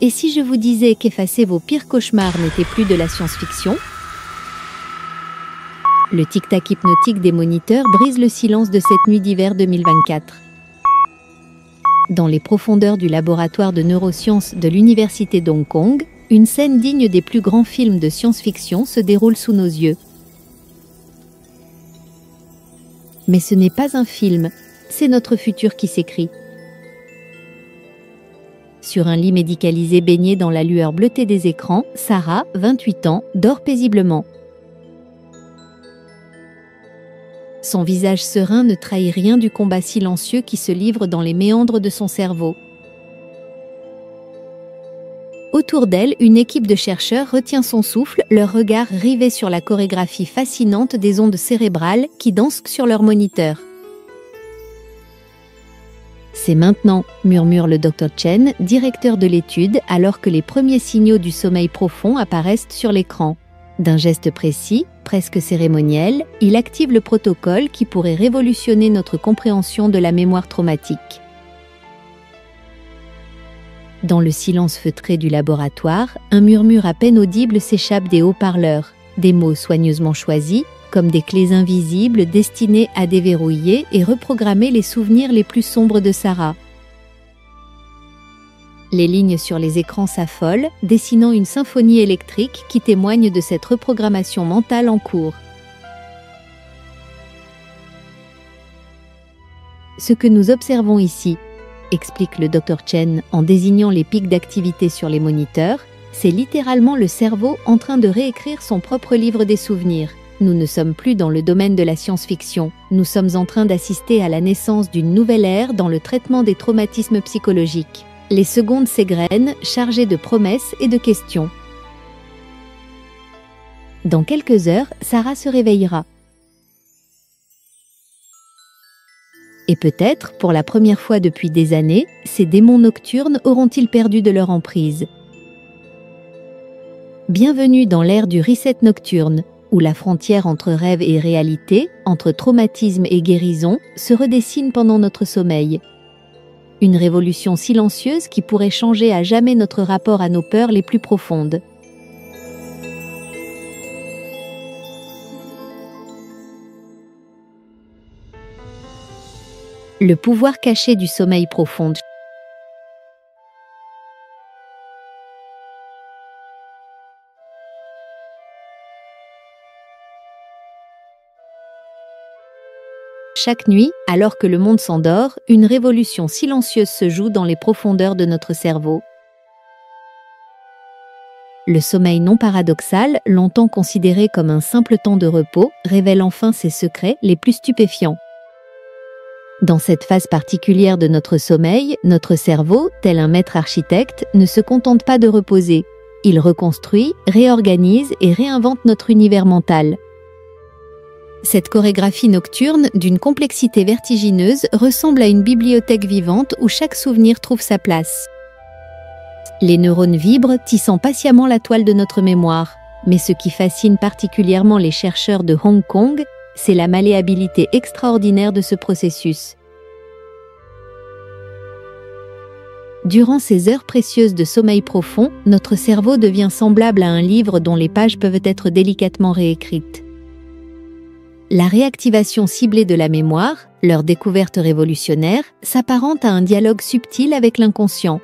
Et si je vous disais qu'effacer vos pires cauchemars n'était plus de la science-fiction? Le tic-tac hypnotique des moniteurs brise le silence de cette nuit d'hiver 2024. Dans les profondeurs du laboratoire de neurosciences de l'Université d'Hong Kong, une scène digne des plus grands films de science-fiction se déroule sous nos yeux. Mais ce n'est pas un film, c'est notre futur qui s'écrit. Sur un lit médicalisé baigné dans la lueur bleutée des écrans, Sarah, 28 ans, dort paisiblement. Son visage serein ne trahit rien du combat silencieux qui se livre dans les méandres de son cerveau. Autour d'elle, une équipe de chercheurs retient son souffle, leur regard rivé sur la chorégraphie fascinante des ondes cérébrales qui dansent sur leur moniteur. C'est maintenant, murmure le Dr Chen, directeur de l'étude, alors que les premiers signaux du sommeil profond apparaissent sur l'écran. D'un geste précis, presque cérémoniel, il active le protocole qui pourrait révolutionner notre compréhension de la mémoire traumatique. Dans le silence feutré du laboratoire, un murmure à peine audible s'échappe des haut-parleurs, des mots soigneusement choisis, comme des clés invisibles destinées à déverrouiller et reprogrammer les souvenirs les plus sombres de Sarah. Les lignes sur les écrans s'affolent, dessinant une symphonie électrique qui témoigne de cette reprogrammation mentale en cours. Ce que nous observons ici, explique le Dr Chen en désignant les pics d'activité sur les moniteurs, c'est littéralement le cerveau en train de réécrire son propre livre des souvenirs. Nous ne sommes plus dans le domaine de la science-fiction. Nous sommes en train d'assister à la naissance d'une nouvelle ère dans le traitement des traumatismes psychologiques. Les secondes s'égrènent, chargées de promesses et de questions. Dans quelques heures, Sarah se réveillera. Et peut-être, pour la première fois depuis des années, ces démons nocturnes auront-ils perdu de leur emprise. Bienvenue dans l'ère du reset nocturne, où la frontière entre rêve et réalité, entre traumatisme et guérison, se redessine pendant notre sommeil. Une révolution silencieuse qui pourrait changer à jamais notre rapport à nos peurs les plus profondes. Le pouvoir caché du sommeil profond. Chaque nuit, alors que le monde s'endort, une révolution silencieuse se joue dans les profondeurs de notre cerveau. Le sommeil non paradoxal, longtemps considéré comme un simple temps de repos, révèle enfin ses secrets les plus stupéfiants. Dans cette phase particulière de notre sommeil, notre cerveau, tel un maître architecte, ne se contente pas de reposer. Il reconstruit, réorganise et réinvente notre univers mental. Cette chorégraphie nocturne, d'une complexité vertigineuse, ressemble à une bibliothèque vivante où chaque souvenir trouve sa place. Les neurones vibrent, tissant patiemment la toile de notre mémoire. Mais ce qui fascine particulièrement les chercheurs de Hong Kong, c'est la malléabilité extraordinaire de ce processus. Durant ces heures précieuses de sommeil profond, notre cerveau devient semblable à un livre dont les pages peuvent être délicatement réécrites. La réactivation ciblée de la mémoire, leur découverte révolutionnaire, s'apparente à un dialogue subtil avec l'inconscient.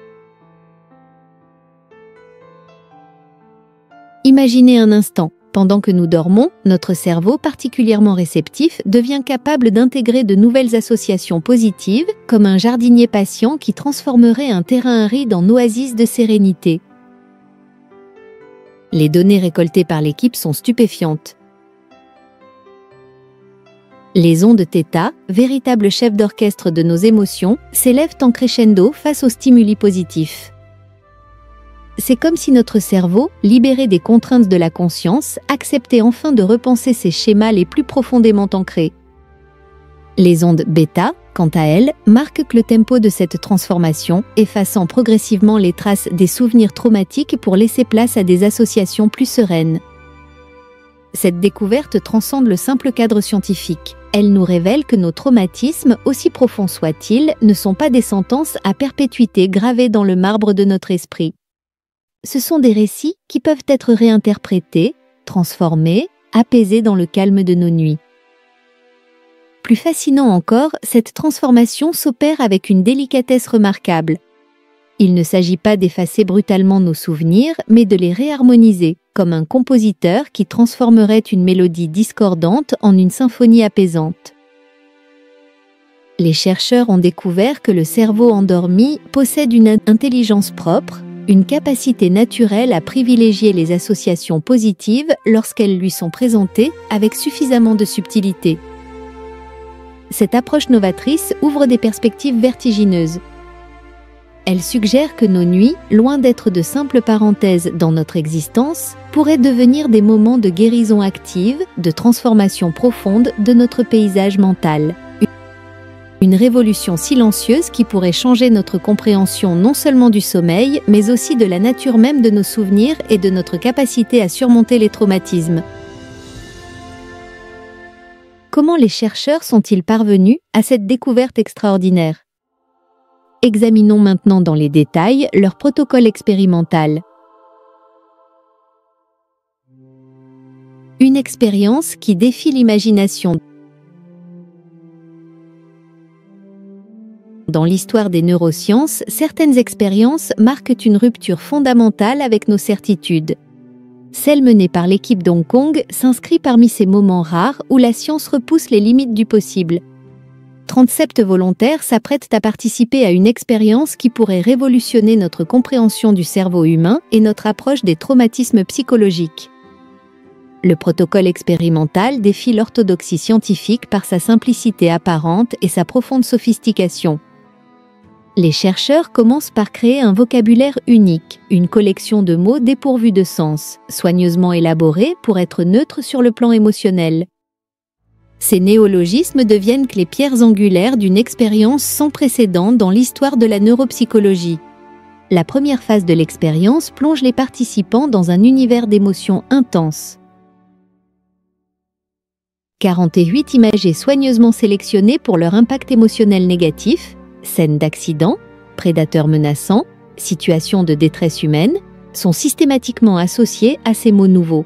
Imaginez un instant, pendant que nous dormons, notre cerveau, particulièrement réceptif, devient capable d'intégrer de nouvelles associations positives, comme un jardinier patient qui transformerait un terrain aride en oasis de sérénité. Les données récoltées par l'équipe sont stupéfiantes. Les ondes θ, véritables chefs d'orchestre de nos émotions, s'élèvent en crescendo face aux stimuli positifs. C'est comme si notre cerveau, libéré des contraintes de la conscience, acceptait enfin de repenser ses schémas les plus profondément ancrés. Les ondes β, quant à elles, marquent le tempo de cette transformation, effaçant progressivement les traces des souvenirs traumatiques pour laisser place à des associations plus sereines. Cette découverte transcende le simple cadre scientifique. Elle nous révèle que nos traumatismes, aussi profonds soient-ils, ne sont pas des sentences à perpétuité gravées dans le marbre de notre esprit. ce sont des récits qui peuvent être réinterprétés, transformés, apaisés dans le calme de nos nuits. Plus fascinant encore, cette transformation s'opère avec une délicatesse remarquable. Il ne s'agit pas d'effacer brutalement nos souvenirs, mais de les réharmoniser, comme un compositeur qui transformerait une mélodie discordante en une symphonie apaisante. Les chercheurs ont découvert que le cerveau endormi possède une intelligence propre, une capacité naturelle à privilégier les associations positives lorsqu'elles lui sont présentées avec suffisamment de subtilité. Cette approche novatrice ouvre des perspectives vertigineuses. Elle suggère que nos nuits, loin d'être de simples parenthèses dans notre existence, pourraient devenir des moments de guérison active, de transformation profonde de notre paysage mental. Une révolution silencieuse qui pourrait changer notre compréhension non seulement du sommeil, mais aussi de la nature même de nos souvenirs et de notre capacité à surmonter les traumatismes. Comment les chercheurs sont-ils parvenus à cette découverte extraordinaire? Examinons maintenant dans les détails leur protocole expérimental. Une expérience qui défie l'imagination. Dans l'histoire des neurosciences, certaines expériences marquent une rupture fondamentale avec nos certitudes. Celle menée par l'équipe d'Hong Kong s'inscrit parmi ces moments rares où la science repousse les limites du possible. 37 volontaires s'apprêtent à participer à une expérience qui pourrait révolutionner notre compréhension du cerveau humain et notre approche des traumatismes psychologiques. Le protocole expérimental défie l'orthodoxie scientifique par sa simplicité apparente et sa profonde sophistication. Les chercheurs commencent par créer un vocabulaire unique, une collection de mots dépourvus de sens, soigneusement élaborés pour être neutres sur le plan émotionnel. Ces néologismes deviennent les pierres angulaires d'une expérience sans précédent dans l'histoire de la neuropsychologie. La première phase de l'expérience plonge les participants dans un univers d'émotions intenses. 48 imagés soigneusement sélectionnés pour leur impact émotionnel négatif, scènes d'accidents, prédateurs menaçants, situations de détresse humaine, sont systématiquement associés à ces mots nouveaux.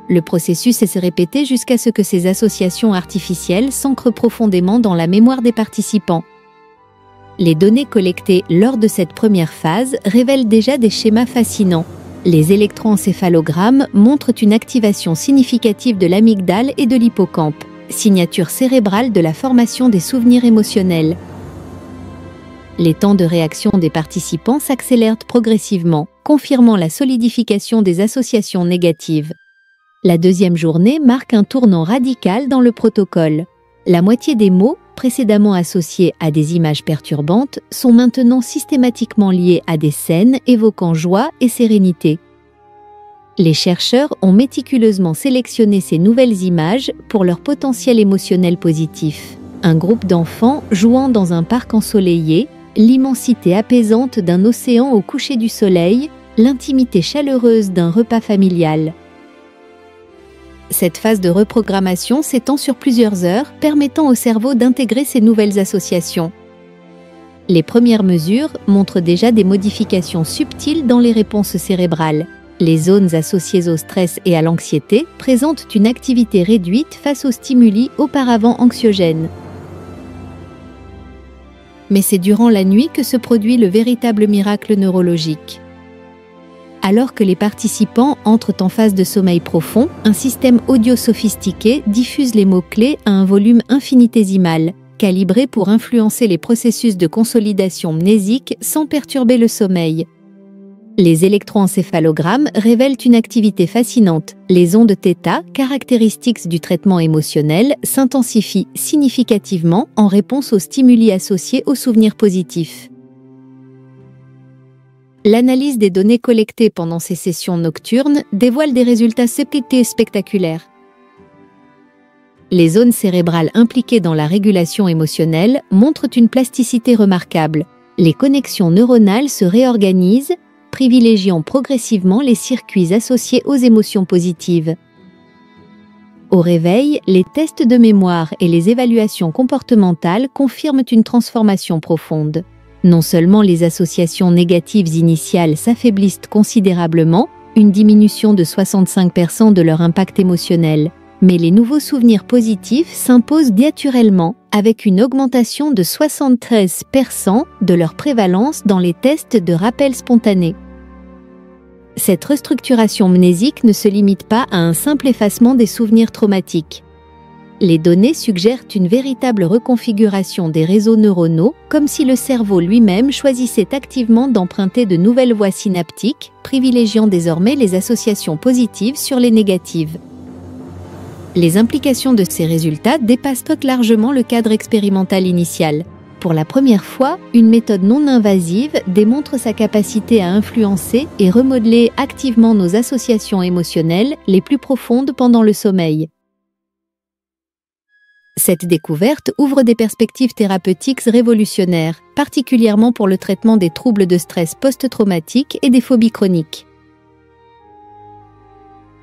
Le processus s'est répété jusqu'à ce que ces associations artificielles s'ancrent profondément dans la mémoire des participants. Les données collectées lors de cette première phase révèlent déjà des schémas fascinants. Les électroencéphalogrammes montrent une activation significative de l'amygdale et de l'hippocampe, signature cérébrale de la formation des souvenirs émotionnels. Les temps de réaction des participants s'accélèrent progressivement, confirmant la solidification des associations négatives. La deuxième journée marque un tournant radical dans le protocole. La moitié des mots, précédemment associés à des images perturbantes, sont maintenant systématiquement liés à des scènes évoquant joie et sérénité. Les chercheurs ont méticuleusement sélectionné ces nouvelles images pour leur potentiel émotionnel positif. Un groupe d'enfants jouant dans un parc ensoleillé, l'immensité apaisante d'un océan au coucher du soleil, l'intimité chaleureuse d'un repas familial. Cette phase de reprogrammation s'étend sur plusieurs heures, permettant au cerveau d'intégrer ces nouvelles associations. Les premières mesures montrent déjà des modifications subtiles dans les réponses cérébrales. Les zones associées au stress et à l'anxiété présentent une activité réduite face aux stimuli auparavant anxiogènes. Mais c'est durant la nuit que se produit le véritable miracle neurologique. Alors que les participants entrent en phase de sommeil profond, un système audio sophistiqué diffuse les mots-clés à un volume infinitésimal, calibré pour influencer les processus de consolidation mnésique sans perturber le sommeil. Les électroencéphalogrammes révèlent une activité fascinante. Les ondes θ, caractéristiques du traitement émotionnel, s'intensifient significativement en réponse aux stimuli associés aux souvenirs positifs. L'analyse des données collectées pendant ces sessions nocturnes dévoile des résultats spectaculaires. Les zones cérébrales impliquées dans la régulation émotionnelle montrent une plasticité remarquable. Les connexions neuronales se réorganisent, privilégiant progressivement les circuits associés aux émotions positives. Au réveil, les tests de mémoire et les évaluations comportementales confirment une transformation profonde. Non seulement les associations négatives initiales s'affaiblissent considérablement, une diminution de 65% de leur impact émotionnel, mais les nouveaux souvenirs positifs s'imposent naturellement, avec une augmentation de 73% de leur prévalence dans les tests de rappel spontané. Cette restructuration mnésique ne se limite pas à un simple effacement des souvenirs traumatiques. Les données suggèrent une véritable reconfiguration des réseaux neuronaux, comme si le cerveau lui-même choisissait activement d'emprunter de nouvelles voies synaptiques, privilégiant désormais les associations positives sur les négatives. Les implications de ces résultats dépassent largement le cadre expérimental initial. Pour la première fois, une méthode non invasive démontre sa capacité à influencer et remodeler activement nos associations émotionnelles les plus profondes pendant le sommeil. Cette découverte ouvre des perspectives thérapeutiques révolutionnaires, particulièrement pour le traitement des troubles de stress post-traumatique et des phobies chroniques.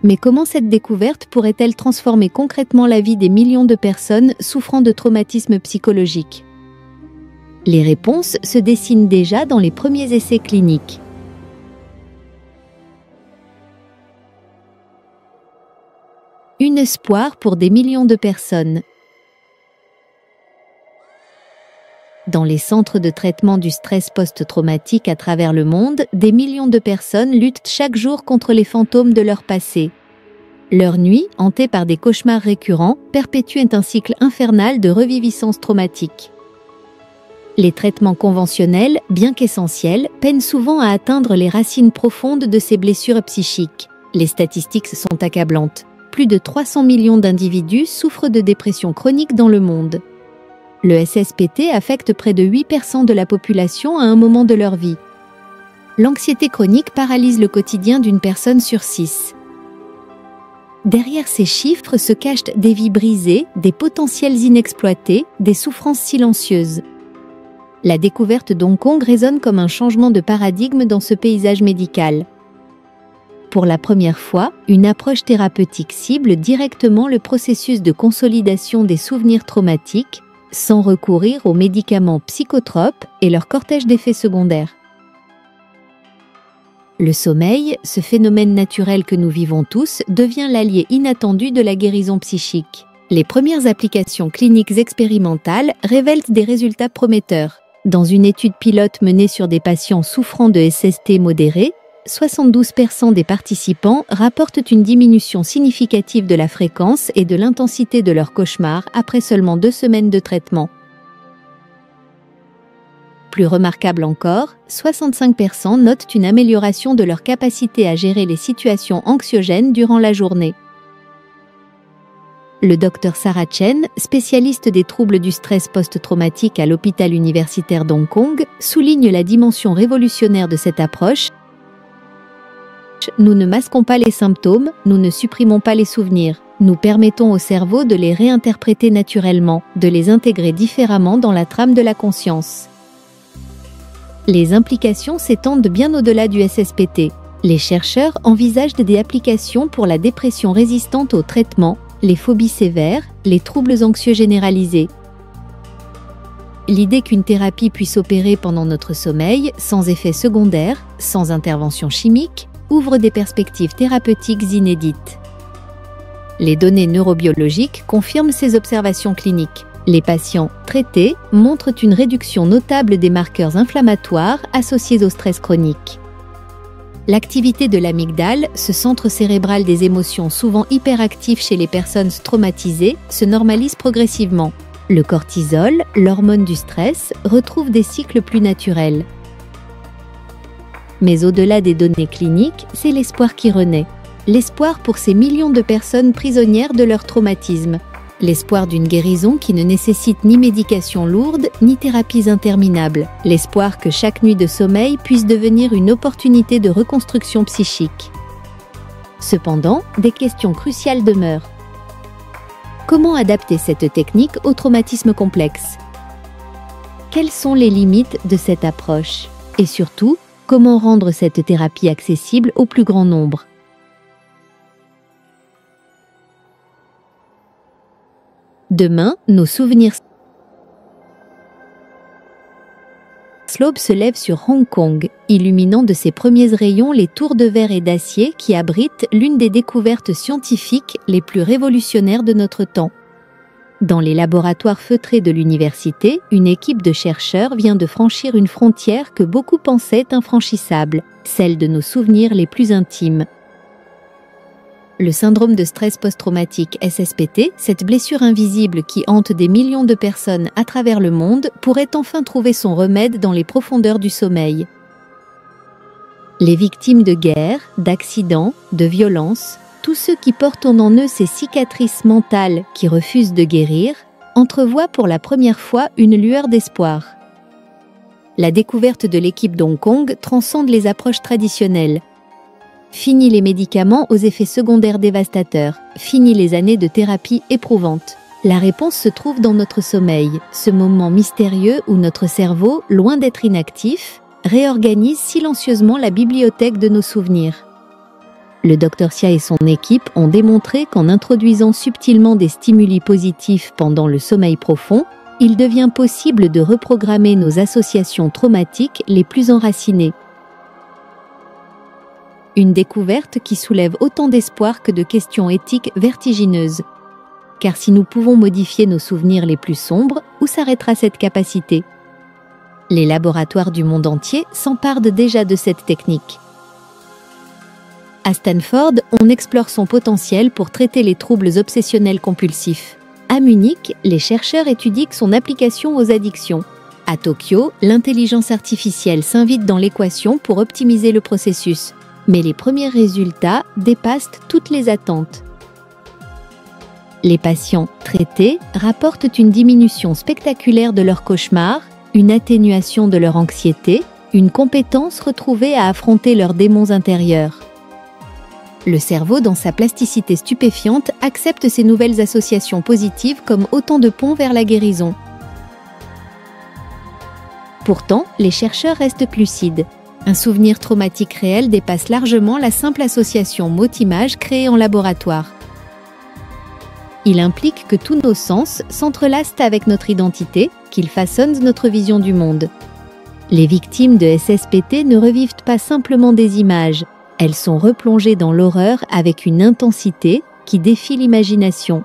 Mais comment cette découverte pourrait-elle transformer concrètement la vie des millions de personnes souffrant de traumatismes psychologiques ? Les réponses se dessinent déjà dans les premiers essais cliniques. Un espoir pour des millions de personnes. Dans les centres de traitement du stress post-traumatique à travers le monde, des millions de personnes luttent chaque jour contre les fantômes de leur passé. Leur nuit, hantée par des cauchemars récurrents, perpétue un cycle infernal de reviviscence traumatique. Les traitements conventionnels, bien qu'essentiels, peinent souvent à atteindre les racines profondes de ces blessures psychiques. Les statistiques sont accablantes. Plus de 300 millions d'individus souffrent de dépression chronique dans le monde. Le SSPT affecte près de 8% de la population à un moment de leur vie. L'anxiété chronique paralyse le quotidien d'une personne sur 6. Derrière ces chiffres se cachent des vies brisées, des potentiels inexploités, des souffrances silencieuses. La découverte d'Hong Kong résonne comme un changement de paradigme dans ce paysage médical. Pour la première fois, une approche thérapeutique cible directement le processus de consolidation des souvenirs traumatiques, sans recourir aux médicaments psychotropes et leur cortège d'effets secondaires. Le sommeil, ce phénomène naturel que nous vivons tous, devient l'allié inattendu de la guérison psychique. Les premières applications cliniques expérimentales révèlent des résultats prometteurs. Dans une étude pilote menée sur des patients souffrant de SST modéré, 72% des participants rapportent une diminution significative de la fréquence et de l'intensité de leurs cauchemars après seulement 2 semaines de traitement. Plus remarquable encore, 65% notent une amélioration de leur capacité à gérer les situations anxiogènes durant la journée. Le Dr Sarah Chen, spécialiste des troubles du stress post-traumatique à l'hôpital universitaire d'Hong Kong, souligne la dimension révolutionnaire de cette approche. Nous ne masquons pas les symptômes, nous ne supprimons pas les souvenirs. Nous permettons au cerveau de les réinterpréter naturellement, de les intégrer différemment dans la trame de la conscience. Les implications s'étendent bien au-delà du SSPT. Les chercheurs envisagent des applications pour la dépression résistante au traitement, les phobies sévères, les troubles anxieux généralisés. L'idée qu'une thérapie puisse opérer pendant notre sommeil, sans effet secondaire, sans intervention chimique, ouvre des perspectives thérapeutiques inédites. Les données neurobiologiques confirment ces observations cliniques. Les patients traités montrent une réduction notable des marqueurs inflammatoires associés au stress chronique. L'activité de l'amygdale, ce centre cérébral des émotions souvent hyperactif chez les personnes traumatisées, se normalise progressivement. Le cortisol, l'hormone du stress, retrouve des cycles plus naturels. Mais au-delà des données cliniques, c'est l'espoir qui renaît. L'espoir pour ces millions de personnes prisonnières de leur traumatisme. L'espoir d'une guérison qui ne nécessite ni médication lourde, ni thérapies interminables. L'espoir que chaque nuit de sommeil puisse devenir une opportunité de reconstruction psychique. Cependant, des questions cruciales demeurent. Comment adapter cette technique au traumatisme complexe ? Quelles sont les limites de cette approche ? Et surtout, comment rendre cette thérapie accessible au plus grand nombre ? Demain, nos souvenirs L'aube se lève sur Hong Kong, illuminant de ses premiers rayons les tours de verre et d'acier qui abritent l'une des découvertes scientifiques les plus révolutionnaires de notre temps. Dans les laboratoires feutrés de l'université, une équipe de chercheurs vient de franchir une frontière que beaucoup pensaient infranchissable, celle de nos souvenirs les plus intimes. Le syndrome de stress post-traumatique SSPT, cette blessure invisible qui hante des millions de personnes à travers le monde, pourrait enfin trouver son remède dans les profondeurs du sommeil. Les victimes de guerre, d'accidents, de violences, tous ceux qui portent en eux ces cicatrices mentales qui refusent de guérir, entrevoient pour la première fois une lueur d'espoir. La découverte de l'équipe d'Hong Kong transcende les approches traditionnelles. Fini les médicaments aux effets secondaires dévastateurs, fini les années de thérapie éprouvantes. La réponse se trouve dans notre sommeil, ce moment mystérieux où notre cerveau, loin d'être inactif, réorganise silencieusement la bibliothèque de nos souvenirs. Le Dr Sia et son équipe ont démontré qu'en introduisant subtilement des stimuli positifs pendant le sommeil profond, il devient possible de reprogrammer nos associations traumatiques les plus enracinées. Une découverte qui soulève autant d'espoir que de questions éthiques vertigineuses. Car si nous pouvons modifier nos souvenirs les plus sombres, où s'arrêtera cette capacité ? Les laboratoires du monde entier s'emparent déjà de cette technique. À Stanford, on explore son potentiel pour traiter les troubles obsessionnels compulsifs. À Munich, les chercheurs étudient son application aux addictions. À Tokyo, l'intelligence artificielle s'invite dans l'équation pour optimiser le processus. Mais les premiers résultats dépassent toutes les attentes. Les patients traités rapportent une diminution spectaculaire de leurs cauchemars, une atténuation de leur anxiété, une compétence retrouvée à affronter leurs démons intérieurs. Le cerveau, dans sa plasticité stupéfiante, accepte ces nouvelles associations positives comme autant de ponts vers la guérison. Pourtant, les chercheurs restent lucides. Un souvenir traumatique réel dépasse largement la simple association mot-image créée en laboratoire. Il implique que tous nos sens s'entrelacent avec notre identité, qu'ils façonnent notre vision du monde. Les victimes de SSPT ne revivent pas simplement des images, elles sont replongées dans l'horreur avec une intensité qui défie l'imagination.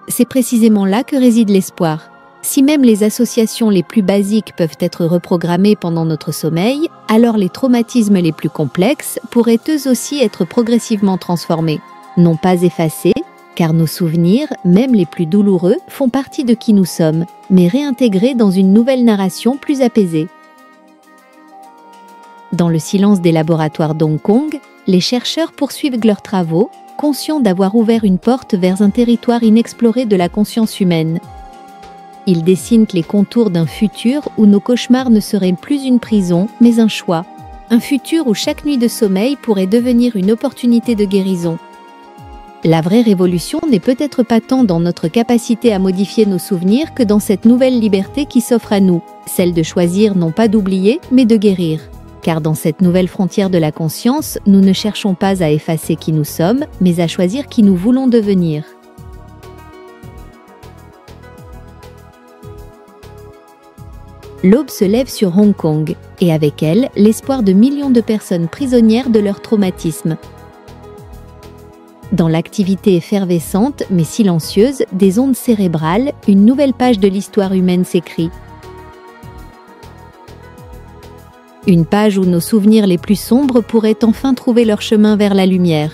C'est précisément là que réside l'espoir. Si même les associations les plus basiques peuvent être reprogrammées pendant notre sommeil, alors les traumatismes les plus complexes pourraient eux aussi être progressivement transformés. Non pas effacés, car nos souvenirs, même les plus douloureux, font partie de qui nous sommes, mais réintégrés dans une nouvelle narration plus apaisée. Dans le silence des laboratoires d'Hong Kong, les chercheurs poursuivent leurs travaux, conscients d'avoir ouvert une porte vers un territoire inexploré de la conscience humaine. Ils dessinent les contours d'un futur où nos cauchemars ne seraient plus une prison, mais un choix. Un futur où chaque nuit de sommeil pourrait devenir une opportunité de guérison. La vraie révolution n'est peut-être pas tant dans notre capacité à modifier nos souvenirs que dans cette nouvelle liberté qui s'offre à nous, celle de choisir non pas d'oublier, mais de guérir. Car dans cette nouvelle frontière de la conscience, nous ne cherchons pas à effacer qui nous sommes, mais à choisir qui nous voulons devenir. L'aube se lève sur Hong Kong, et avec elle, l'espoir de millions de personnes prisonnières de leur traumatisme. Dans l'activité effervescente, mais silencieuse, des ondes cérébrales, une nouvelle page de l'histoire humaine s'écrit. Une page où nos souvenirs les plus sombres pourraient enfin trouver leur chemin vers la lumière.